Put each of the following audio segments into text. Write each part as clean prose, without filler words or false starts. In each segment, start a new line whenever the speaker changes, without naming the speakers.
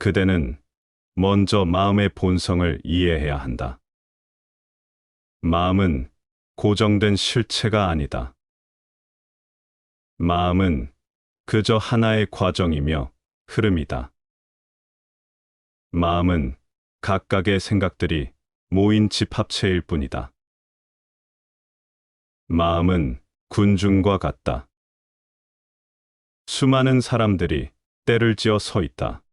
그대는 먼저 마음의 본성을 이해해야 한다. 마음은 고정된 실체가 아니다. 마음은 그저 하나의 과정이며 흐름이다. 마음은 각각의 생각들이 모인 집합체일 뿐이다. 마음은 군중과 같다. 수많은 사람들이 때를 지어 서 있다.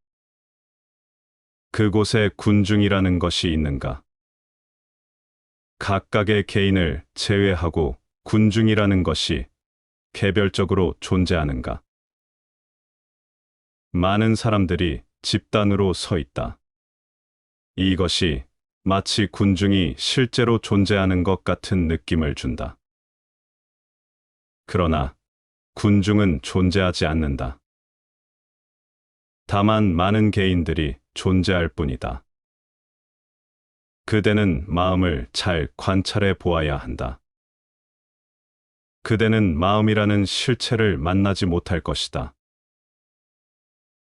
그곳에 군중이라는 것이 있는가? 각각의 개인을 제외하고 군중이라는 것이 개별적으로 존재하는가? 많은 사람들이 집단으로 서 있다. 이것이 마치 군중이 실제로 존재하는 것 같은 느낌을 준다. 그러나 군중은 존재하지 않는다. 다만 많은 개인들이 존재할 뿐이다. 그대는 마음을 잘 관찰해 보아야 한다. 그대는 마음이라는 실체를 만나지 못할 것이다.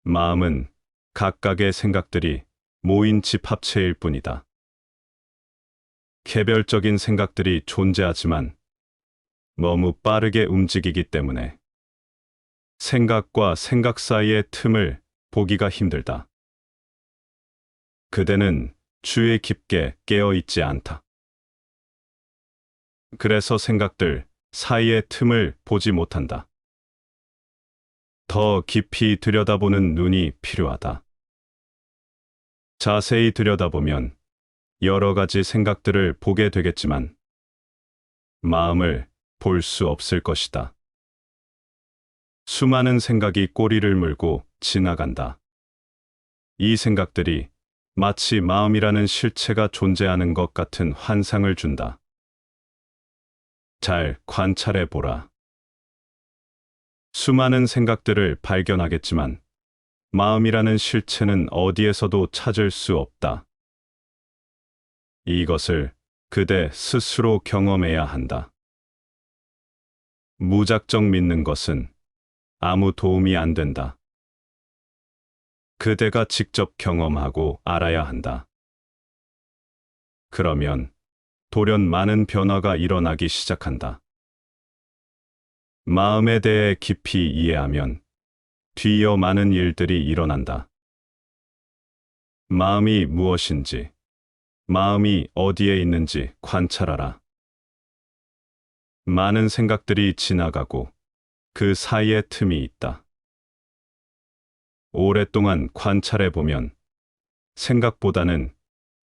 마음은 각각의 생각들이 모인 집합체일 뿐이다. 개별적인 생각들이 존재하지만 너무 빠르게 움직이기 때문에 생각과 생각 사이의 틈을 보기가 힘들다. 그대는 주에 깊게 깨어 있지 않다. 그래서 생각들 사이의 틈을 보지 못한다. 더 깊이 들여다보는 눈이 필요하다. 자세히 들여다보면 여러 가지 생각들을 보게 되겠지만 마음을 볼 수 없을 것이다. 수많은 생각이 꼬리를 물고 지나간다. 이 생각들이 마치 마음이라는 실체가 존재하는 것 같은 환상을 준다. 잘 관찰해 보라. 수많은 생각들을 발견하겠지만 마음이라는 실체는 어디에서도 찾을 수 없다. 이것을 그대 스스로 경험해야 한다. 무작정 믿는 것은 아무 도움이 안 된다. 그대가 직접 경험하고 알아야 한다. 그러면 돌연 많은 변화가 일어나기 시작한다. 마음에 대해 깊이 이해하면 뒤이어 많은 일들이 일어난다. 마음이 무엇인지, 마음이 어디에 있는지 관찰하라. 많은 생각들이 지나가고 그 사이에 틈이 있다. 오랫동안 관찰해 보면 생각보다는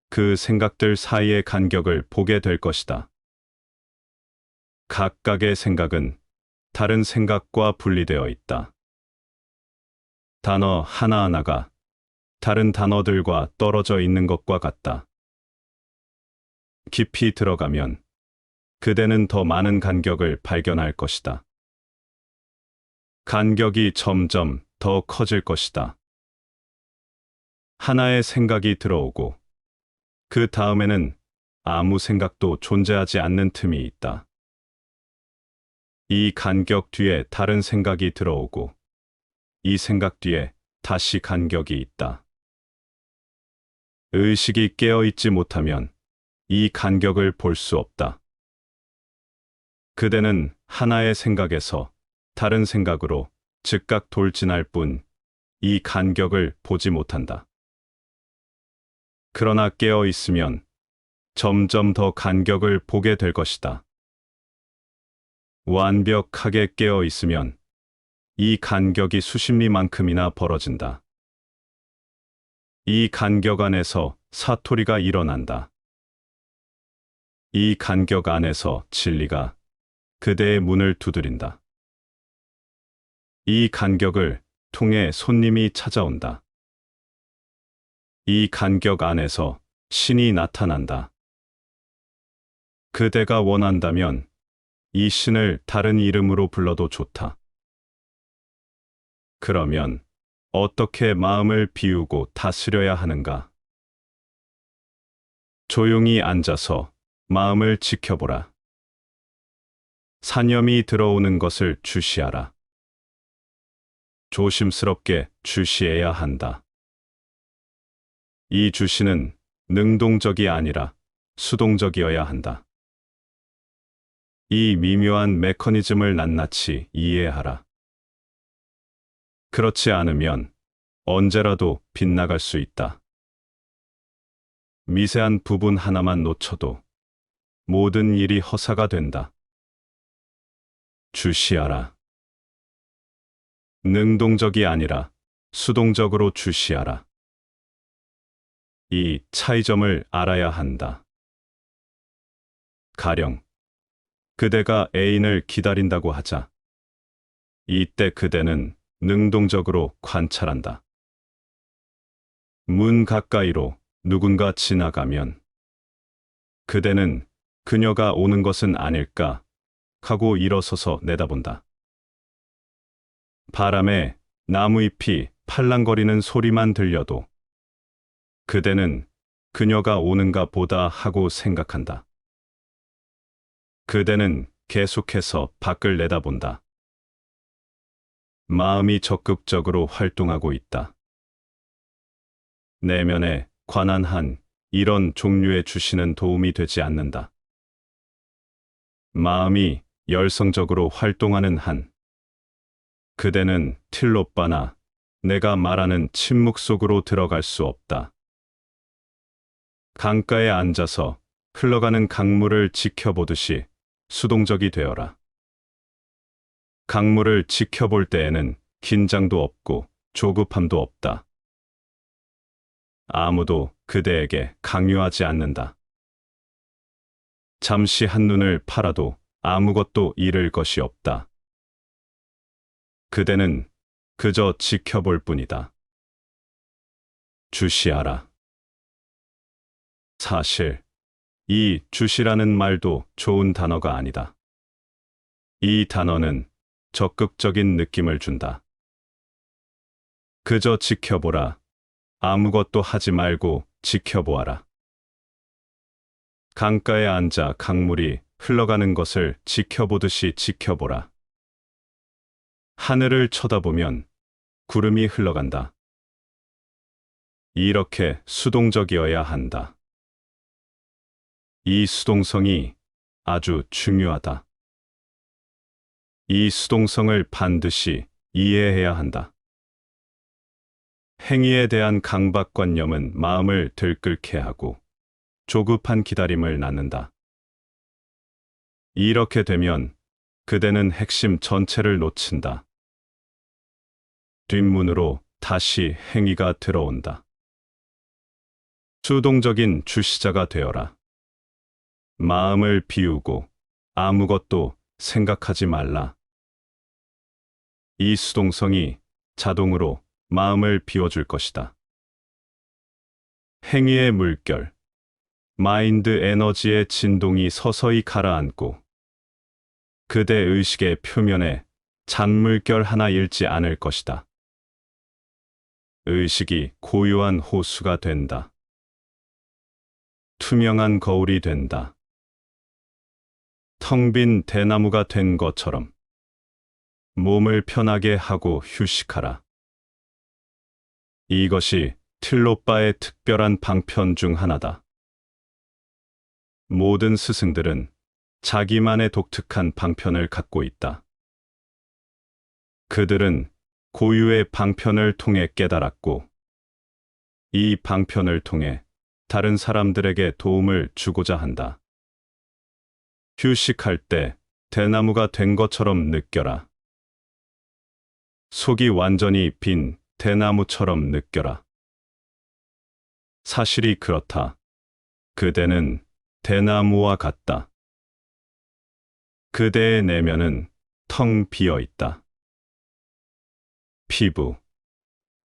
그 생각들 사이의 간격을 보게 될 것이다. 각각의 생각은 다른 생각과 분리되어 있다. 단어 하나하나가 다른 단어들과 떨어져 있는 것과 같다. 깊이 들어가면 그대는 더 많은 간격을 발견할 것이다. 간격이 점점 더 커질 것이다. 하나의 생각이 들어오고 그 다음에는 아무 생각도 존재하지 않는 틈이 있다. 이 간격 뒤에 다른 생각이 들어오고 이 생각 뒤에 다시 간격이 있다. 의식이 깨어 있지 못하면 이 간격을 볼 수 없다. 그대는 하나의 생각에서 다른 생각으로 즉각 돌진할 뿐 이 간격을 보지 못한다. 그러나 깨어 있으면 점점 더 간격을 보게 될 것이다. 완벽하게 깨어 있으면 이 간격이 수십 리만큼이나 벌어진다. 이 간격 안에서 사토리가 일어난다. 이 간격 안에서 진리가 그대의 문을 두드린다. 이 간격을 통해 손님이 찾아온다. 이 간격 안에서 신이 나타난다. 그대가 원한다면 이 신을 다른 이름으로 불러도 좋다. 그러면 어떻게 마음을 비우고 다스려야 하는가? 조용히 앉아서 마음을 지켜보라. 사념이 들어오는 것을 주시하라. 조심스럽게 주시해야 한다. 이 주시는 능동적이 아니라 수동적이어야 한다. 이 미묘한 메커니즘을 낱낱이 이해하라. 그렇지 않으면 언제라도 빗나갈 수 있다. 미세한 부분 하나만 놓쳐도 모든 일이 허사가 된다. 주시하라. 능동적이 아니라 수동적으로 주시하라. 이 차이점을 알아야 한다. 가령 그대가 애인을 기다린다고 하자. 이때 그대는 능동적으로 관찰한다. 문 가까이로 누군가 지나가면 그대는 그녀가 오는 것은 아닐까 하고 일어서서 내다본다. 바람에 나무잎이 팔랑거리는 소리만 들려도 그대는 그녀가 오는가 보다 하고 생각한다. 그대는 계속해서 밖을 내다본다. 마음이 적극적으로 활동하고 있다. 내면에 관한 한 이런 종류의 주시는 도움이 되지 않는다. 마음이 열성적으로 활동하는 한 그대는 틸로빠나 내가 말하는 침묵 속으로 들어갈 수 없다. 강가에 앉아서 흘러가는 강물을 지켜보듯이 수동적이 되어라. 강물을 지켜볼 때에는 긴장도 없고 조급함도 없다. 아무도 그대에게 강요하지 않는다. 잠시 한눈을 팔아도 아무것도 잃을 것이 없다. 그대는 그저 지켜볼 뿐이다. 주시하라. 사실 이 주시라는 말도 좋은 단어가 아니다. 이 단어는 적극적인 느낌을 준다. 그저 지켜보라. 아무것도 하지 말고 지켜보아라. 강가에 앉아 강물이 흘러가는 것을 지켜보듯이 지켜보라. 하늘을 쳐다보면 구름이 흘러간다. 이렇게 수동적이어야 한다. 이 수동성이 아주 중요하다. 이 수동성을 반드시 이해해야 한다. 행위에 대한 강박관념은 마음을 들끓게 하고 조급한 기다림을 낳는다. 이렇게 되면 그대는 핵심 전체를 놓친다. 뒷문으로 다시 행위가 들어온다. 수동적인 주시자가 되어라. 마음을 비우고 아무것도 생각하지 말라. 이 수동성이 자동으로 마음을 비워줄 것이다. 행위의 물결, 마인드 에너지의 진동이 서서히 가라앉고 그대 의식의 표면에 잔물결 하나 잃지 않을 것이다. 의식이 고요한 호수가 된다. 투명한 거울이 된다. 텅 빈 대나무가 된 것처럼 몸을 편하게 하고 휴식하라. 이것이 틸로빠의 특별한 방편 중 하나다. 모든 스승들은 자기만의 독특한 방편을 갖고 있다. 그들은 고유의 방편을 통해 깨달았고, 이 방편을 통해 다른 사람들에게 도움을 주고자 한다. 휴식할 때 대나무가 된 것처럼 느껴라. 속이 완전히 빈 대나무처럼 느껴라. 사실이 그렇다. 그대는 대나무와 같다. 그대의 내면은 텅 비어 있다. 피부,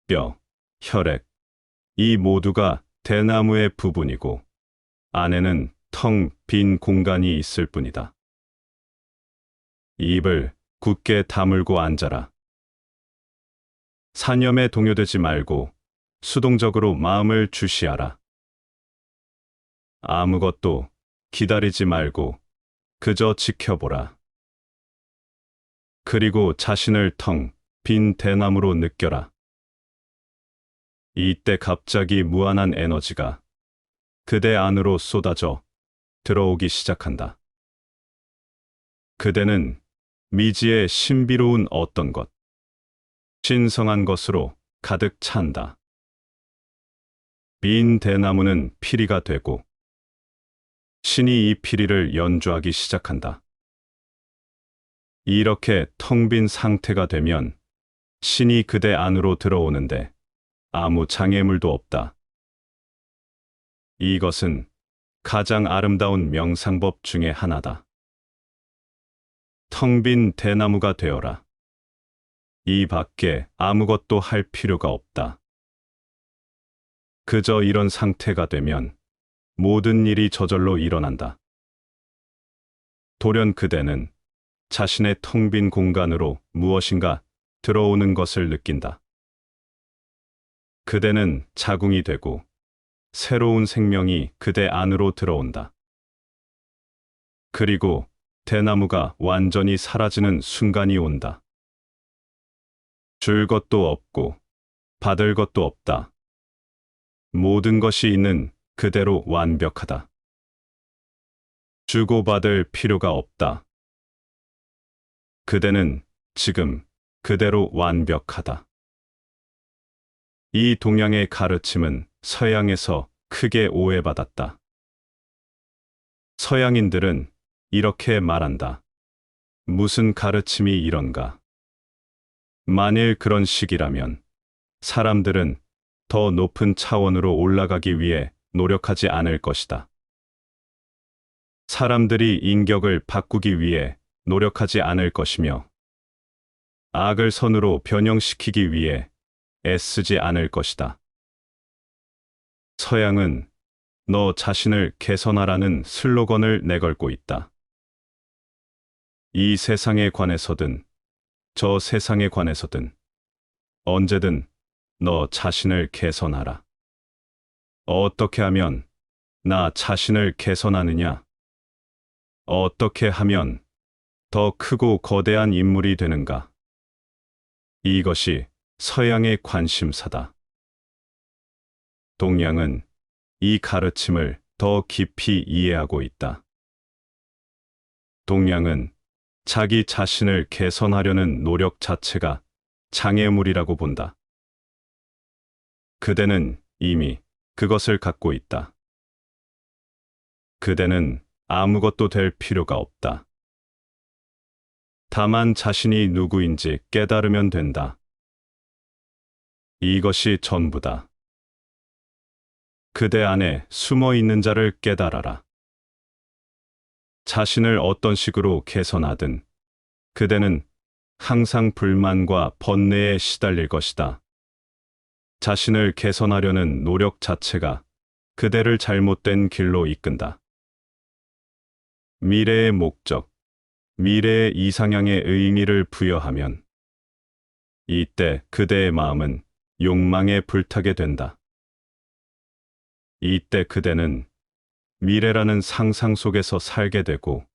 뼈, 혈액, 이 모두가 대나무의 부분이고 안에는 텅 빈 공간이 있을 뿐이다. 입을 굳게 다물고 앉아라. 사념에 동요되지 말고 수동적으로 마음을 주시하라. 아무것도 기다리지 말고 그저 지켜보라. 그리고 자신을 텅 빈 대나무로 느껴라. 이때 갑자기 무한한 에너지가 그대 안으로 쏟아져 들어오기 시작한다. 그대는 미지의 신비로운 어떤 것, 신성한 것으로 가득 찬다. 빈 대나무는 피리가 되고 신이 이 피리를 연주하기 시작한다. 이렇게 텅 빈 상태가 되면 신이 그대 안으로 들어오는데 아무 장애물도 없다. 이것은 가장 아름다운 명상법 중에 하나다. 텅 빈 대나무가 되어라. 이 밖에 아무것도 할 필요가 없다. 그저 이런 상태가 되면 모든 일이 저절로 일어난다. 돌연 그대는 자신의 텅 빈 공간으로 무엇인가 들어오는 것을 느낀다. 그대는 자궁이 되고 새로운 생명이 그대 안으로 들어온다. 그리고 대나무가 완전히 사라지는 순간이 온다. 줄 것도 없고 받을 것도 없다. 모든 것이 있는 그대로 완벽하다. 주고받을 필요가 없다. 그대는 지금 그대로 완벽하다. 이 동양의 가르침은 서양에서 크게 오해받았다. 서양인들은 이렇게 말한다. 무슨 가르침이 이런가? 만일 그런 식이라면 사람들은 더 높은 차원으로 올라가기 위해 노력하지 않을 것이다. 사람들이 인격을 바꾸기 위해 노력하지 않을 것이며 악을 선으로 변형시키기 위해 애쓰지 않을 것이다. 서양은 너 자신을 개선하라는 슬로건을 내걸고 있다. 이 세상에 관해서든 저 세상에 관해서든 언제든 너 자신을 개선하라. 어떻게 하면 나 자신을 개선하느냐? 어떻게 하면 더 크고 거대한 인물이 되는가? 이것이 서양의 관심사다. 동양은 이 가르침을 더 깊이 이해하고 있다. 동양은 자기 자신을 개선하려는 노력 자체가 장애물이라고 본다. 그대는 이미 그것을 갖고 있다. 그대는 아무것도 될 필요가 없다. 다만 자신이 누구인지 깨달으면 된다. 이것이 전부다. 그대 안에 숨어 있는 자를 깨달아라. 자신을 어떤 식으로 개선하든 그대는 항상 불만과 번뇌에 시달릴 것이다. 자신을 개선하려는 노력 자체가 그대를 잘못된 길로 이끈다. 미래의 목적, 미래의 이상향의 의미를 부여하면 이때 그대의 마음은 욕망에 불타게 된다. 이때 그대는 미래라는 상상 속에서 살게 되고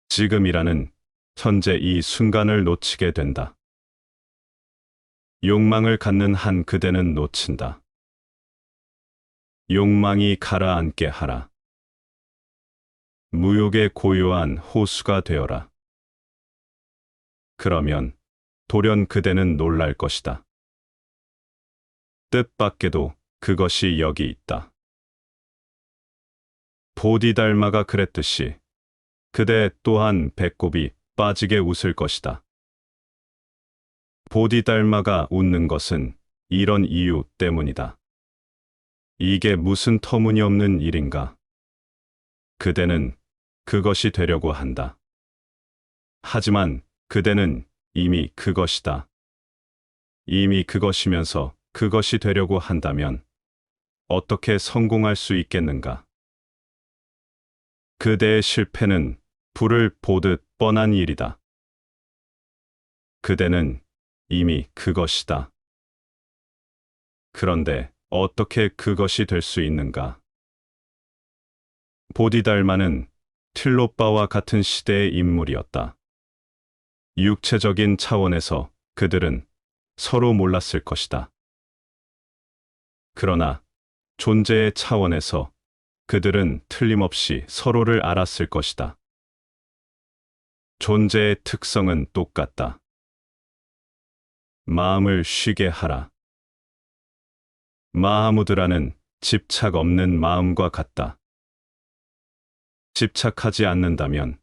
지금이라는 현재 이 순간을 놓치게 된다. 욕망을 갖는 한 그대는 놓친다. 욕망이 가라앉게 하라. 무욕의 고요한 호수가 되어라. 그러면 돌연 그대는 놀랄 것이다. 뜻밖에도 그것이 여기 있다. 보디달마가 그랬듯이 그대 또한 배꼽이 빠지게 웃을 것이다. 보디달마가 웃는 것은 이런 이유 때문이다. 이게 무슨 터무니없는 일인가? 그대는 그것이 되려고 한다. 하지만 그대는 이미 그것이다. 이미 그것이면서 그것이 되려고 한다면 어떻게 성공할 수 있겠는가? 그대의 실패는 불을 보듯 뻔한 일이다. 그대는 이미 그것이다. 그런데 어떻게 그것이 될 수 있는가? 보디달마는 틸로빠와 같은 시대의 인물이었다. 육체적인 차원에서 그들은 서로 몰랐을 것이다. 그러나 존재의 차원에서 그들은 틀림없이 서로를 알았을 것이다. 존재의 특성은 똑같다. 마음을 쉬게 하라. 마하무드라는 집착 없는 마음과 같다. 집착하지 않는다면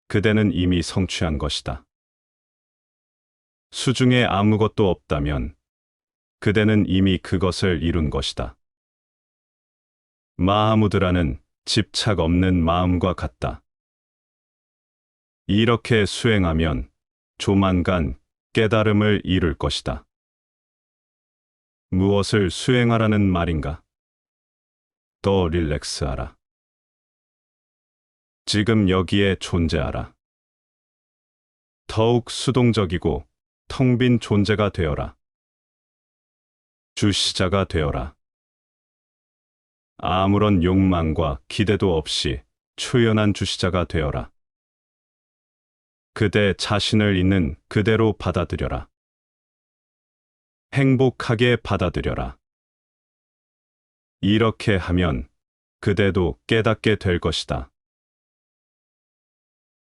그대는 이미 성취한 것이다. 수중에 아무것도 없다면 그대는 이미 그것을 이룬 것이다. 마하무드라는 집착 없는 마음과 같다. 이렇게 수행하면 조만간 깨달음을 이룰 것이다. 무엇을 수행하라는 말인가? 더 릴렉스하라. 지금 여기에 존재하라. 더욱 수동적이고 텅 빈 존재가 되어라. 주시자가 되어라. 아무런 욕망과 기대도 없이 초연한 주시자가 되어라. 그대 자신을 있는 그대로 받아들여라. 행복하게 받아들여라. 이렇게 하면 그대도 깨닫게 될 것이다.